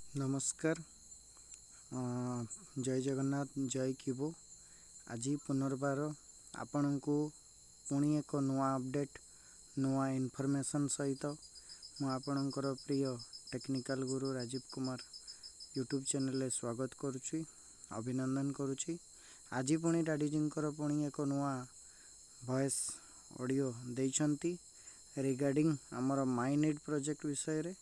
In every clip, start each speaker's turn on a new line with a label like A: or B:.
A: नमस्कार। जय जगन्नाथ, जय किबो। आज पुनर्बार आपण को पुणी एक नुआ अपडेट नुआ इनफॉरमेशन सहित मुझे प्रिय टेक्निकल गुरु राजीव कुमार यूट्यूब चैनल रे स्वागत करुच्ची, अभिनंदन करुच्ची। आज पुणी डाडीजींकर पुणी एक नुआ वॉइस ऑडियो देइछंती रिगार्डिंग आमर माइनिड प्रोजेक्ट विषय रे।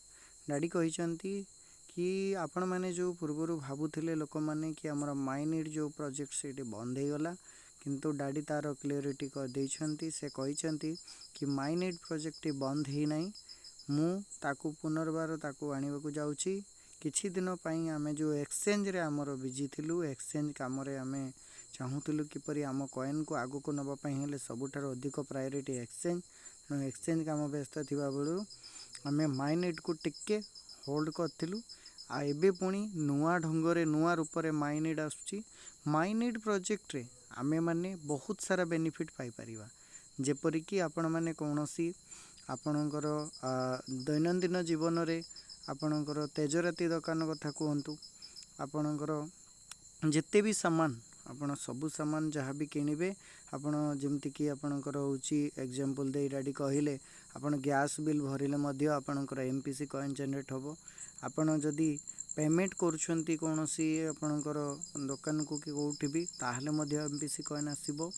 A: डाडी कहिसंती कि आपण मैंने जो पूर्वर भावुले लोक मैंने कि आमर माइनिड जो प्रोजेक्ट से बंद हो गला, किंतु डाडी तार क्लीयरिटी कर से कहते कि माइनिड प्रोजेक्ट बंद ही नहीं, मु ताकू पुनर्बार ताकू आने को जाऊँगी। किछि दिन पाई आमे जो एक्सचेंज रे आमर बिजी थिलु, एक्सचेंज काम रे आमे चाहूलु किपरि आम कॉइन को आगो को नबा हेले सबुठार अधिक प्रायोरिटी एक्सचेंज। एक्सचेंज काम व्यस्त थिबा बेलु आमे माइनिड को टिके होल्ड करथिलु। आ एबे पुणी नुआ ढंगरे नुआ रूपरे माइनिड आसुची। माइनिड प्रोजेक्ट रे आमे माने बहुत सारा बेनिफिट पाई परिबा, जेपरिक आपण माने कौनसी आपणकर दैनंदिन जीवन रे आपणकर तेजराती दुकान कथा कहतु, आपणकर जिते भी सामान आपण सबु सामान जहाँ भी किणवे आपण जमती कि आपणकर होची एग्जांपल दे डाडी कहिले आपण गैस बिल भरिले मध्य आपणकर एमपीसी कॉइन जनरेट होबो। आपण जदि पेमेंट करूछंती कोनोसी आपणकर दुकान को कि कोठी भी ताहले मध्य एमपीसी कॉइन आसीबो।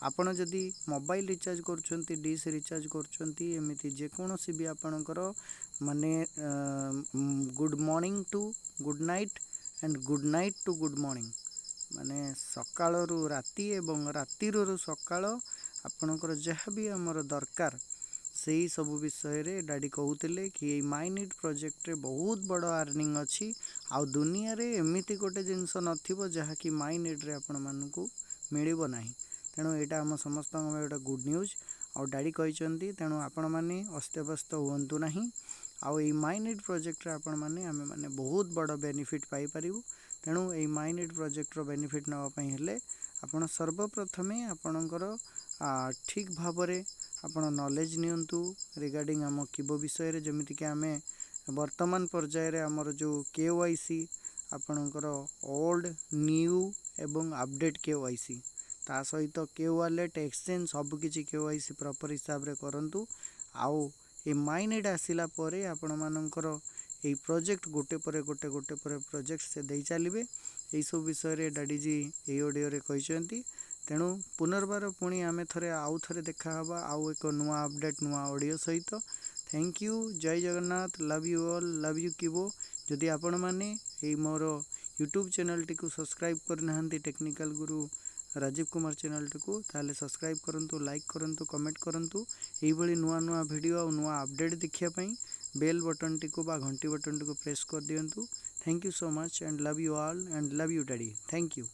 A: आपण जदि मोबाइल रिचार्ज करूछंती, डिश रिचार्ज करूछंती, एमिति जे कोनोसी भी आपणकर माने good morning to good night and good night to good morning, माने सकाळरू राति एवं रातिरू सकाळ आपणकर जहाँ भी आमर दरकार से सबु विषय रे डाडी कहूतिले कि माइनिड प्रोजेक्ट रे बहुत बड़ अर्निंग अच्छी। आउ दुनिया रे एमिति गोटे जिनस नथिबो जहाँ कि माइनिड रे आपण मानकू मिलिबो नाही। तेणु एटा आम समस्त गोटे गुड न्यूज। आउ डाडी कहिसंती तेणु आपण माने अस्तव्यस्त हुअंतु नाही। आउ ए माइनिड प्रोजेक्ट रे आपण माने आमे माने बहुत बड़ बेनिफिट पाई परिबो। तेणु ए माइनिड प्रोजेक्ट रो बेनिफिट नवा पई हेले आपण सर्वप्रथमे आपणकर ठीक भाबरे आपण नॉलेज नियंतु रिगार्डिंग आम किबो विषय रे, जेमिति कि आमे वर्तमान पर्याय रे आमर जो केवाईसी आपणकर ओल्ड न्यू एवं अपडेट केवाईसी ता सहित के वालेट एक्सचेंज सब किछि केवाईसी प्रॉपर हिसाब रे करंतु। आउ ए माइनिड आसिला परे आपण मानकर ए प्रोजेक्ट गोटे परे प्रोजेक्ट से दे चलिए। यही सब विषय रे डाडी जी ए ऑडियो रे कहिसंती। तेणु पुनर्बार पुणी आमे थरे आउ थरे देखा हबा आउ एक नुआ अपडेट नुआ ऑडियो सहित। थैंक यू, जय Jagannath, love you all, love you किबो। जदि आपण माने ए मोर यूट्यूब चैनल टी को सब्सक्राइब करना टेक्निकल गुरु राजीव कुमार चैनल टी को, ताले सब्सक्राइब करंतु, लाइक करंतु, कमेंट करंतु। एही भली नुआ नुआ वीडियो और नुआ अपडेट देखिया पई बेल बटन टी को बा घंटी बटन टी को प्रेस कर दियंतु। Thank you so much and love you all and love you daddy. Thank you.